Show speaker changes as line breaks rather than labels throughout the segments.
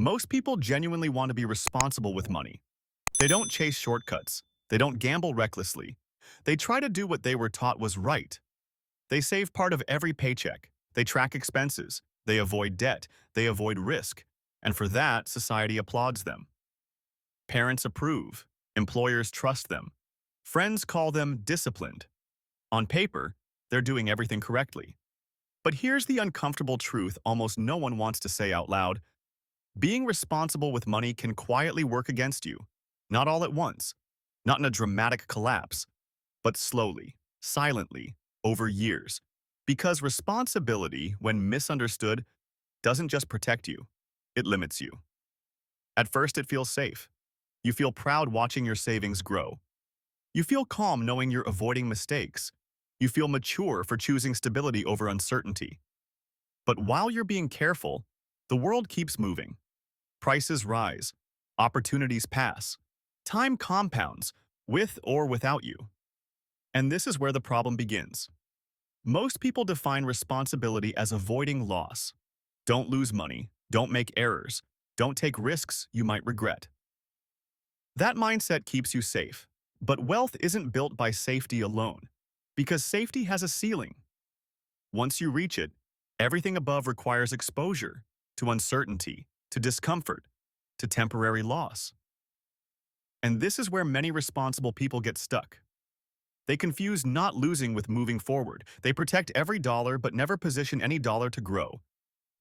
Most people genuinely want to be responsible with money. They don't chase shortcuts. They don't gamble recklessly. They try to do what they were taught was right. They save part of every paycheck. They track expenses. They avoid debt. They avoid risk. And for that, society applauds them. Parents approve. Employers trust them. Friends call them disciplined. On paper, they're doing everything correctly. But here's the uncomfortable truth almost no one wants to say out loud. Being responsible with money can quietly work against you. Not all at once, not in a dramatic collapse, but slowly, silently, over years. Because responsibility, when misunderstood, doesn't just protect you, it limits you. At first, it feels safe. You feel proud watching your savings grow. You feel calm knowing you're avoiding mistakes. You feel mature for choosing stability over uncertainty. But while you're being careful, the world keeps moving. Prices rise. Opportunities pass. Time compounds, with or without you. And this is where the problem begins. Most people define responsibility as avoiding loss. Don't lose money. Don't make errors. Don't take risks you might regret. That mindset keeps you safe. But wealth isn't built by safety alone, because safety has a ceiling. Once you reach it, everything above requires exposure to uncertainty, to discomfort, to temporary loss. And this is where many responsible people get stuck. They confuse not losing with moving forward. They protect every dollar but never position any dollar to grow.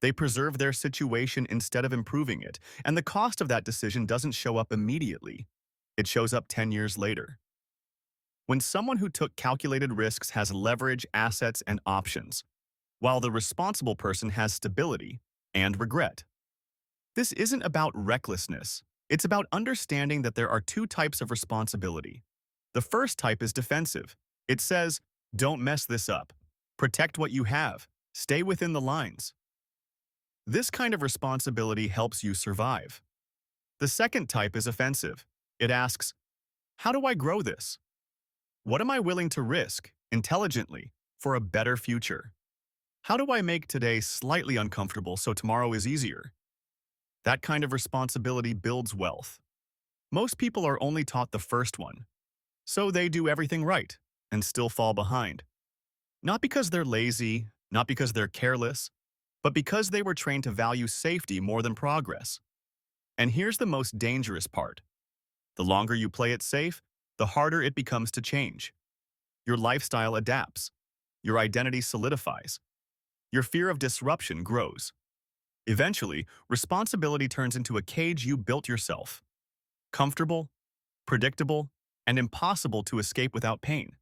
They preserve their situation instead of improving it, and the cost of that decision doesn't show up immediately. It shows up 10 years later. When someone who took calculated risks has leverage, assets, and options, while the responsible person has stability and regret. This isn't about recklessness. It's about understanding that there are two types of responsibility. The first type is defensive. It says, don't mess this up. Protect what you have. Stay within the lines. This kind of responsibility helps you survive. The second type is offensive. It asks, how do I grow this? What am I willing to risk, intelligently, for a better future? How do I make today slightly uncomfortable so tomorrow is easier? That kind of responsibility builds wealth. Most people are only taught the first one, so they do everything right and still fall behind. Not because they're lazy, not because they're careless, but because they were trained to value safety more than progress. And here's the most dangerous part. The longer you play it safe, the harder it becomes to change. Your lifestyle adapts. Your identity solidifies. Your fear of disruption grows. Eventually, responsibility turns into a cage you built yourself. Comfortable, predictable, and impossible to escape without pain.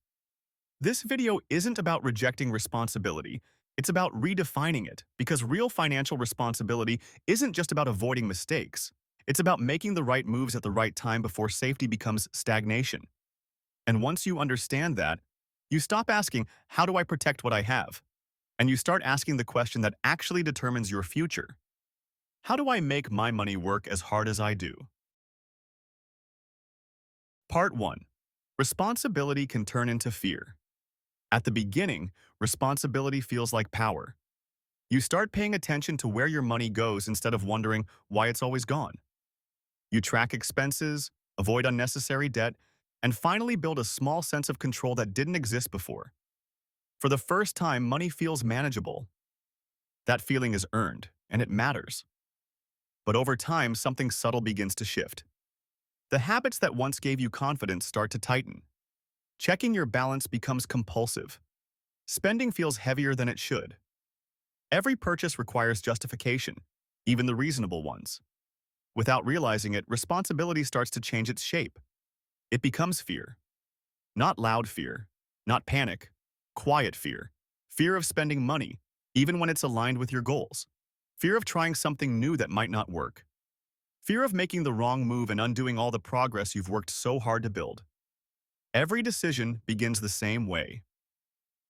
This video isn't about rejecting responsibility. It's about redefining it, because real financial responsibility isn't just about avoiding mistakes. It's about making the right moves at the right time before safety becomes stagnation. And once you understand that, you stop asking, how do I protect what I have? And you start asking the question that actually determines your future. How do I make my money work as hard as I do? Part 1. Responsibility can turn into fear. At the beginning, responsibility feels like power. You start paying attention to where your money goes instead of wondering why it's always gone. You track expenses, avoid unnecessary debt, and finally build a small sense of control that didn't exist before. For the first time, money feels manageable. That feeling is earned, and it matters. But over time, something subtle begins to shift. The habits that once gave you confidence start to tighten. Checking your balance becomes compulsive. Spending feels heavier than it should. Every purchase requires justification, even the reasonable ones. Without realizing it, responsibility starts to change its shape. It becomes fear. Not loud fear, not panic, quiet fear. Fear of spending money, even when it's aligned with your goals. Fear of trying something new that might not work. Fear of making the wrong move and undoing all the progress you've worked so hard to build. Every decision begins the same way.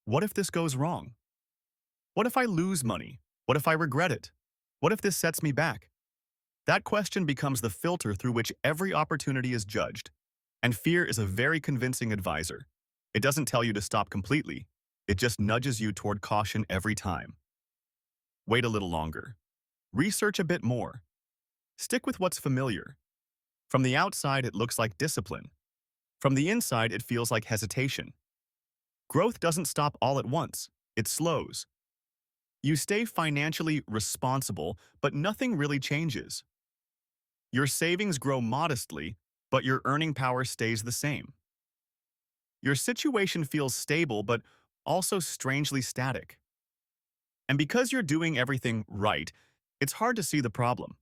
What if this goes wrong? What if I lose money? What if I regret it? What if this sets me back? That question becomes the filter through which every opportunity is judged. And fear is a very convincing advisor. It doesn't tell you to stop completely. It just nudges you toward caution every time. Wait a little longer. Research a bit more. Stick with what's familiar. From the outside, it looks like discipline. From the inside, it feels like hesitation. Growth doesn't stop all at once. It slows. You stay financially responsible, but nothing really changes. Your savings grow modestly, but your earning power stays the same. Your situation feels stable, but also strangely static. And because you're doing everything right, it's hard to see the problem.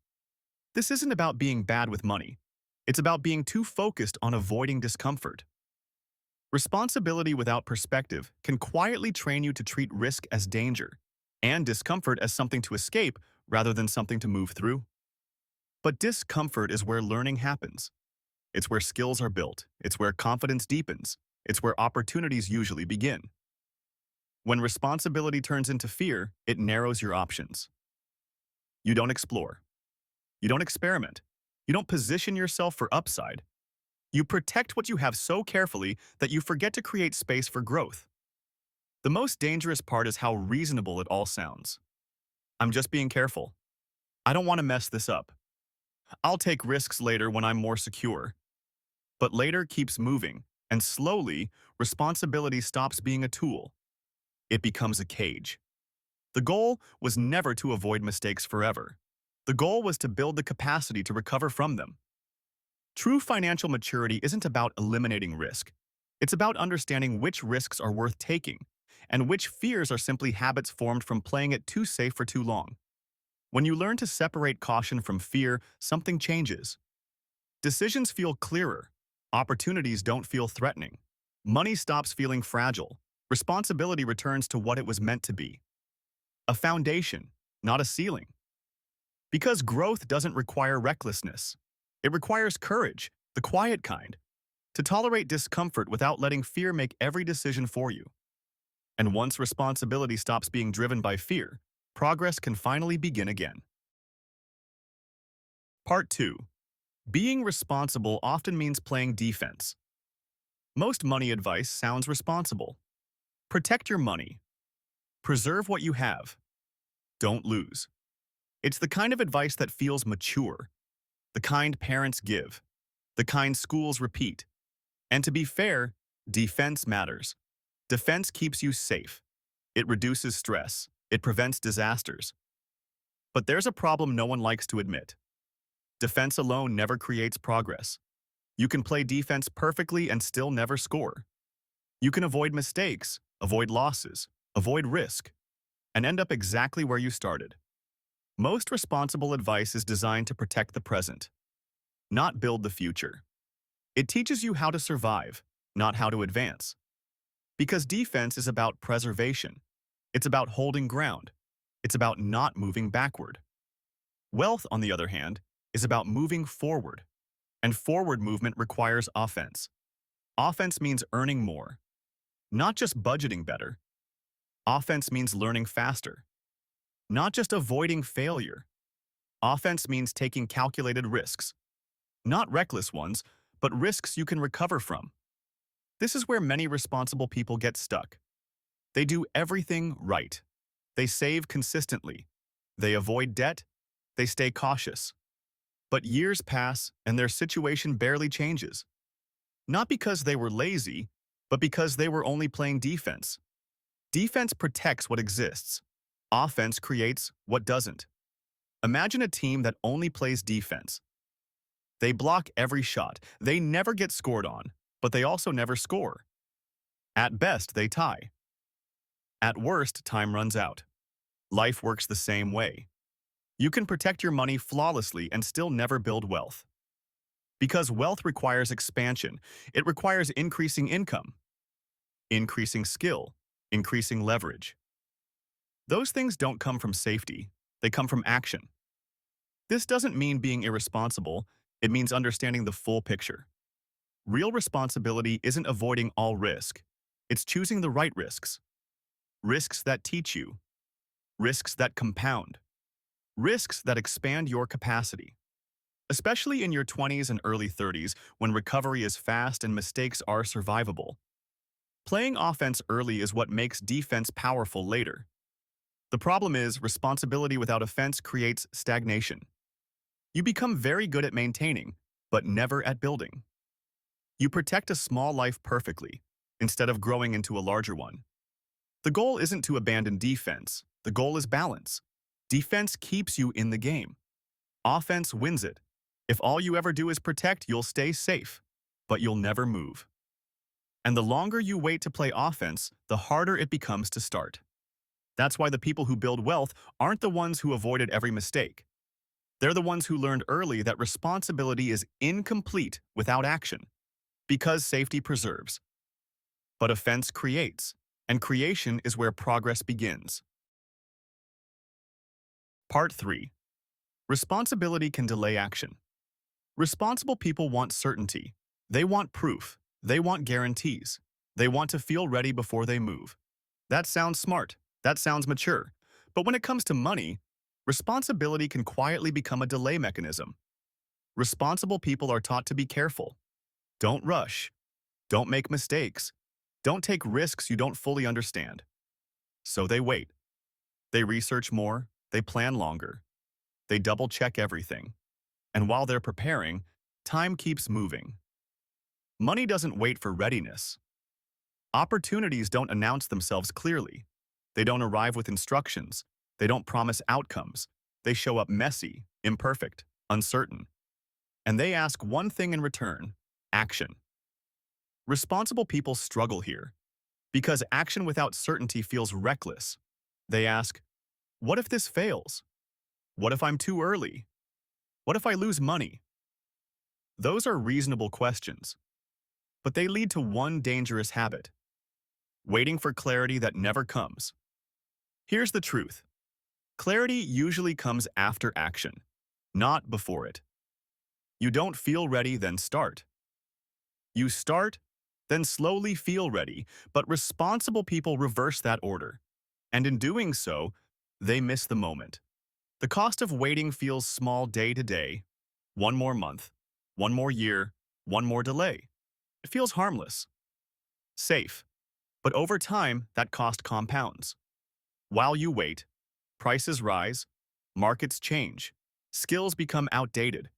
This isn't about being bad with money. It's about being too focused on avoiding discomfort. Responsibility without perspective can quietly train you to treat risk as danger and discomfort as something to escape rather than something to move through. But discomfort is where learning happens. It's where skills are built. It's where confidence deepens. It's where opportunities usually begin. When responsibility turns into fear, it narrows your options. You don't explore. You don't experiment. You don't position yourself for upside. You protect what you have so carefully that you forget to create space for growth. The most dangerous part is how reasonable it all sounds. I'm just being careful. I don't want to mess this up. I'll take risks later when I'm more secure. But later keeps moving, and slowly, responsibility stops being a tool. It becomes a cage. The goal was never to avoid mistakes forever. The goal was to build the capacity to recover from them. True financial maturity isn't about eliminating risk. It's about understanding which risks are worth taking and which fears are simply habits formed from playing it too safe for too long. When you learn to separate caution from fear, something changes. Decisions feel clearer. Opportunities don't feel threatening. Money stops feeling fragile. Responsibility returns to what it was meant to be. A foundation, not a ceiling. Because growth doesn't require recklessness. It requires courage, the quiet kind, to tolerate discomfort without letting fear make every decision for you. And once responsibility stops being driven by fear, progress can finally begin again. Part 2. Being responsible often means playing defense. Most money advice sounds responsible. Protect your money. Preserve what you have. Don't lose. It's the kind of advice that feels mature, the kind parents give, the kind schools repeat. And to be fair, defense matters. Defense keeps you safe. It reduces stress. It prevents disasters. But there's a problem no one likes to admit. Defense alone never creates progress. You can play defense perfectly and still never score. You can avoid mistakes, avoid losses, avoid risk, and end up exactly where you started. Most responsible advice is designed to protect the present, not build the future. It teaches you how to survive, not how to advance. Because defense is about preservation. It's about holding ground. It's about not moving backward. Wealth, on the other hand, is about moving forward. And forward movement requires offense. Offense means earning more, not just budgeting better. Offense means learning faster, not just avoiding failure. Offense means taking calculated risks, not reckless ones, but risks you can recover from. This is where many responsible people get stuck. They do everything right. They save consistently. They avoid debt. They stay cautious. But years pass and their situation barely changes. Not because they were lazy, but because they were only playing defense. Defense protects what exists. Offense creates what doesn't. Imagine a team that only plays defense. They block every shot. They never get scored on, but they also never score. At best, they tie. At worst, time runs out. Life works the same way. You can protect your money flawlessly and still never build wealth. Because wealth requires expansion. It requires increasing income, increasing skill, increasing leverage. Those things don't come from safety. They come from action. This doesn't mean being irresponsible. It means understanding the full picture. Real responsibility isn't avoiding all risk. It's choosing the right risks. Risks that teach you. Risks that compound. Risks that expand your capacity. Especially in your 20s and early 30s, when recovery is fast and mistakes are survivable. Playing offense early is what makes defense powerful later. The problem is, responsibility without offense creates stagnation. You become very good at maintaining, but never at building. You protect a small life perfectly, instead of growing into a larger one. The goal isn't to abandon defense. The goal is balance. Defense keeps you in the game. Offense wins it. If all you ever do is protect, you'll stay safe, but you'll never move. And the longer you wait to play offense, the harder it becomes to start. That's why the people who build wealth aren't the ones who avoided every mistake. They're the ones who learned early that responsibility is incomplete without action, because safety preserves. But offense creates, and creation is where progress begins. Part 3. Responsibility can delay action. Responsible people want certainty. They want proof. They want guarantees. They want to feel ready before they move. That sounds smart. That sounds mature. But when it comes to money, responsibility can quietly become a delay mechanism. Responsible people are taught to be careful. Don't rush. Don't make mistakes. Don't take risks you don't fully understand. So they wait. They research more. They plan longer. They double-check everything. And while they're preparing, time keeps moving. Money doesn't wait for readiness. Opportunities don't announce themselves clearly. They don't arrive with instructions. They don't promise outcomes. They show up messy, imperfect, uncertain. And they ask one thing in return: action. Responsible people struggle here, because action without certainty feels reckless. They ask, what if this fails? What if I'm too early? What if I lose money? Those are reasonable questions, but they lead to one dangerous habit: waiting for clarity that never comes. Here's the truth. Clarity usually comes after action, not before it. You don't feel ready, then start. You start, then slowly feel ready, but responsible people reverse that order. And in doing so, they miss the moment. The cost of waiting feels small day to day. One more month, one more year, one more delay. It feels harmless, safe. But over time, that cost compounds. While you wait, prices rise, markets change, skills become outdated,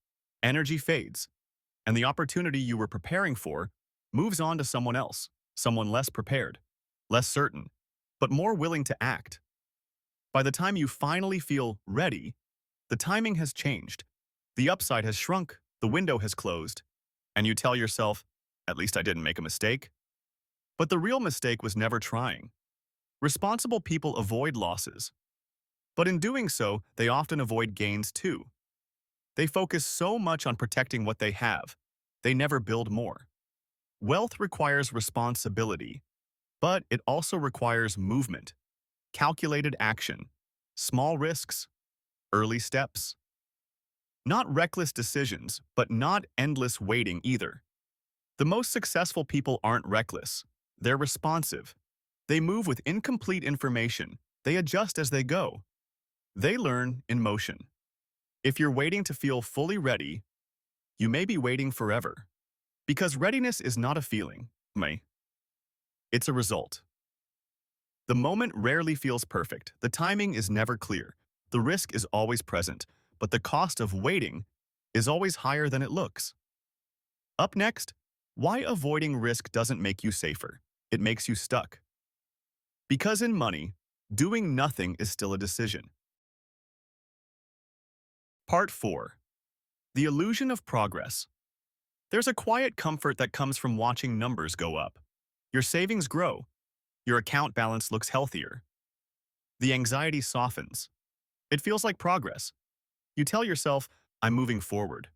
energy fades, and the opportunity you were preparing for moves on to someone else, someone less prepared, less certain, but more willing to act. By the time you finally feel ready, the timing has changed, the upside has shrunk, the window has closed, and you tell yourself, at least I didn't make a mistake. But the real mistake was never trying. Responsible people avoid losses, but in doing so, they often avoid gains too. They focus so much on protecting what they have, they never build more. Wealth requires responsibility, but it also requires movement, calculated action, small risks, early steps. Not reckless decisions, but not endless waiting either. The most successful people aren't reckless. They're responsive. They move with incomplete information. They adjust as they go. They learn in motion. If you're waiting to feel fully ready, you may be waiting forever. Because readiness is not a feeling, it's a result. The moment rarely feels perfect. The timing is never clear. The risk is always present, but the cost of waiting is always higher than it looks. Up next, why avoiding risk doesn't make you safer. It makes you stuck. Because in money, doing nothing is still a decision. Part 4. The illusion of progress. There's a quiet comfort that comes from watching numbers go up. Your savings grow. Your account balance looks healthier. The anxiety softens. It feels like progress. You tell yourself, I'm moving forward.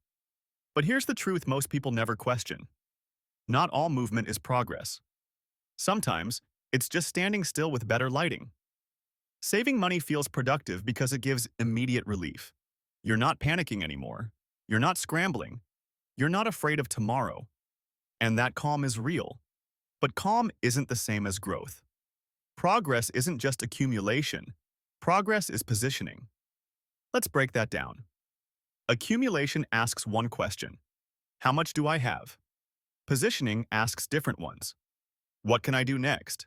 But here's the truth most people never question. Not all movement is progress. Sometimes, it's just standing still with better lighting. Saving money feels productive because it gives immediate relief. You're not panicking anymore. You're not scrambling. You're not afraid of tomorrow. And that calm is real. But calm isn't the same as growth. Progress isn't just accumulation. Progress is positioning. Let's break that down. Accumulation asks one question: how much do I have? Positioning asks different ones. What can I do next?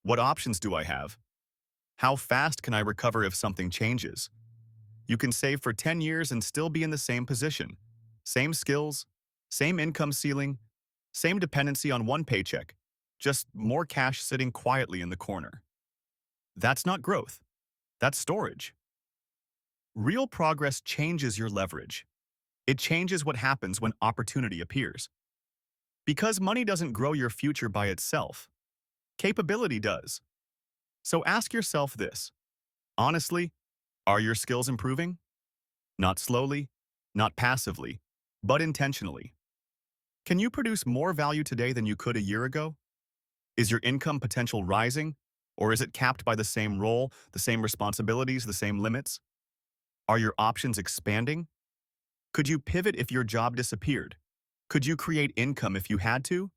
What options do I have? How fast can I recover if something changes? You can save for 10 years and still be in the same position. Same skills, same income ceiling, same dependency on one paycheck, just more cash sitting quietly in the corner. That's not growth. That's storage. Real progress changes your leverage. It changes what happens when opportunity appears. Because money doesn't grow your future by itself. Capability does. So ask yourself this. Honestly, are your skills improving? Not slowly, not passively, but intentionally. Can you produce more value today than you could a year ago? Is your income potential rising, or is it capped by the same role, the same responsibilities, the same limits? Are your options expanding? Could you pivot if your job disappeared? Could you create income if you had to?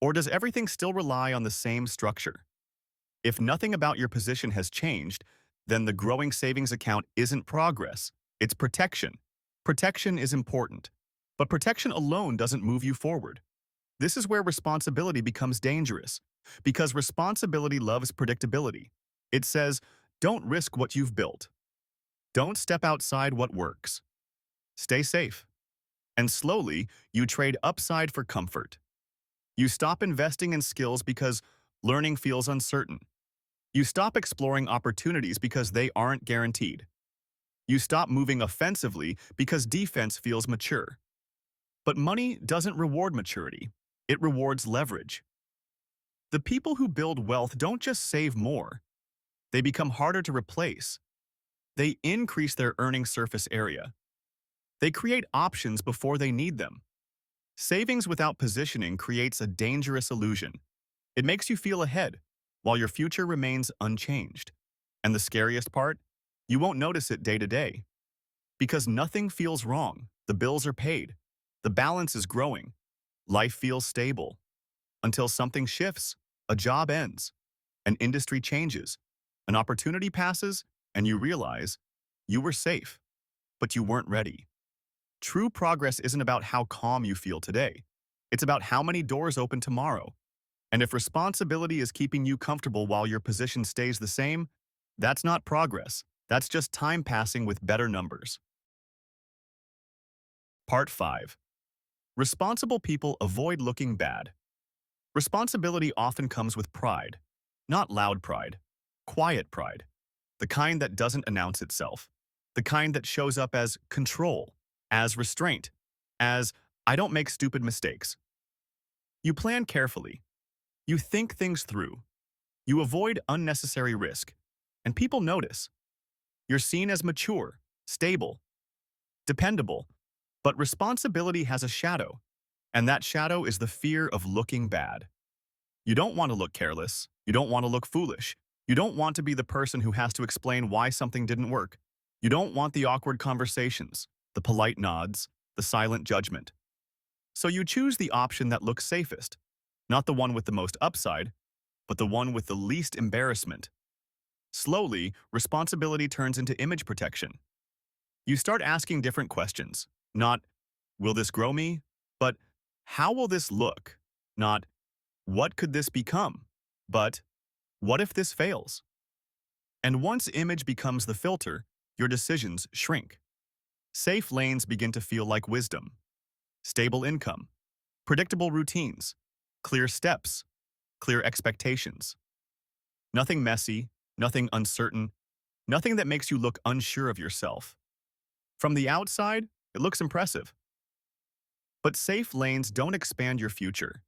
Or does everything still rely on the same structure? If nothing about your position has changed, then the growing savings account isn't progress, it's protection. Protection is important, but protection alone doesn't move you forward. This is where responsibility becomes dangerous, because responsibility loves predictability. It says, don't risk what you've built. Don't step outside what works. Stay safe. And slowly, you trade upside for comfort. You stop investing in skills because learning feels uncertain. You stop exploring opportunities because they aren't guaranteed. You stop moving offensively because defense feels mature. But money doesn't reward maturity. It rewards leverage. The people who build wealth don't just save more. They become harder to replace. They increase their earning surface area. They create options before they need them. Savings without positioning creates a dangerous illusion. It makes you feel ahead, while your future remains unchanged. And the scariest part? You won't notice it day to day. Because nothing feels wrong. The bills are paid. The balance is growing. Life feels stable. Until something shifts, a job ends, an industry changes, an opportunity passes, and you realize you were safe, but you weren't ready. True progress isn't about how calm you feel today. It's about how many doors open tomorrow. And if responsibility is keeping you comfortable while your position stays the same, that's not progress. That's just time passing with better numbers. Part 5. Responsible people avoid looking bad. Responsibility often comes with pride. Not loud pride. Quiet pride. The kind that doesn't announce itself. The kind that shows up as control, as restraint, as I don't make stupid mistakes. You plan carefully. You think things through. You avoid unnecessary risk. And people notice. You're seen as mature, stable, dependable. But responsibility has a shadow, and that shadow is the fear of looking bad. You don't want to look careless. You don't want to look foolish. You don't want to be the person who has to explain why something didn't work. You don't want the awkward conversations, the polite nods, the silent judgment. So you choose the option that looks safest, not the one with the most upside, but the one with the least embarrassment. Slowly, responsibility turns into image protection. You start asking different questions. Not, will this grow me? But, how will this look? Not, what could this become? But, what if this fails? And once image becomes the filter, your decisions shrink. Safe lanes begin to feel like wisdom. Stable income, predictable routines, clear steps, clear expectations. Nothing messy, nothing uncertain, nothing that makes you look unsure of yourself. From the outside, it looks impressive. But safe lanes don't expand your future.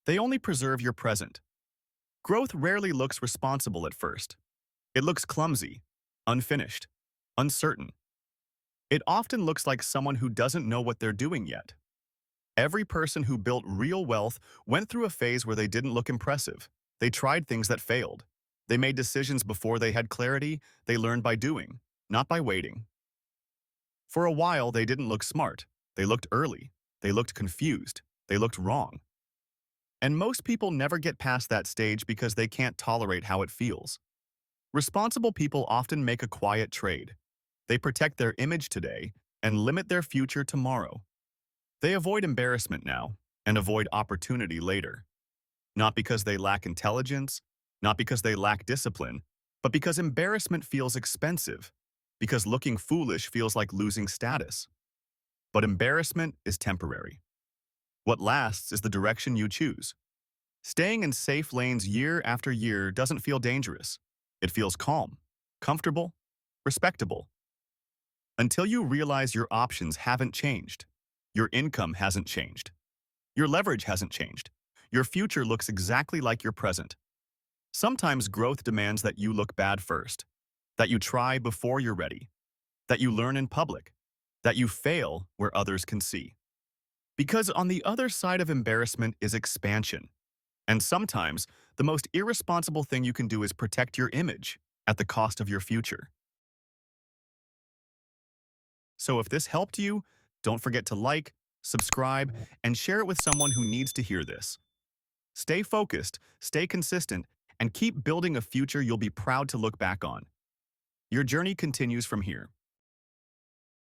They only preserve your present. Growth rarely looks responsible at first. It looks clumsy, unfinished, uncertain. It often looks like someone who doesn't know what they're doing yet. Every person who built real wealth went through a phase where they didn't look impressive. They tried things that failed. They made decisions before they had clarity. They learned by doing, not by waiting. For a while, they didn't look smart. They looked early. They looked confused. They looked wrong. And most people never get past that stage because they can't tolerate how it feels. Responsible people often make a quiet trade. They protect their image today and limit their future tomorrow. They avoid embarrassment now and avoid opportunity later. Not because they lack intelligence, not because they lack discipline, but because embarrassment feels expensive. because looking foolish feels like losing status. But embarrassment is temporary. What lasts is the direction you choose. Staying in safe lanes year after year doesn't feel dangerous. It feels calm, comfortable, respectable. Until you realize your options haven't changed. Your income hasn't changed. Your leverage hasn't changed. Your future looks exactly like your present. Sometimes growth demands that you look bad first, that you try before you're ready, that you learn in public, that you fail where others can see. Because on the other side of embarrassment is expansion. And sometimes, the most irresponsible thing you can do is protect your image at the cost of your future. So if this helped you, don't forget to like, subscribe, and share it with someone who needs to hear this. Stay focused, stay consistent, and keep building a future you'll be proud to look back on. Your journey continues from here.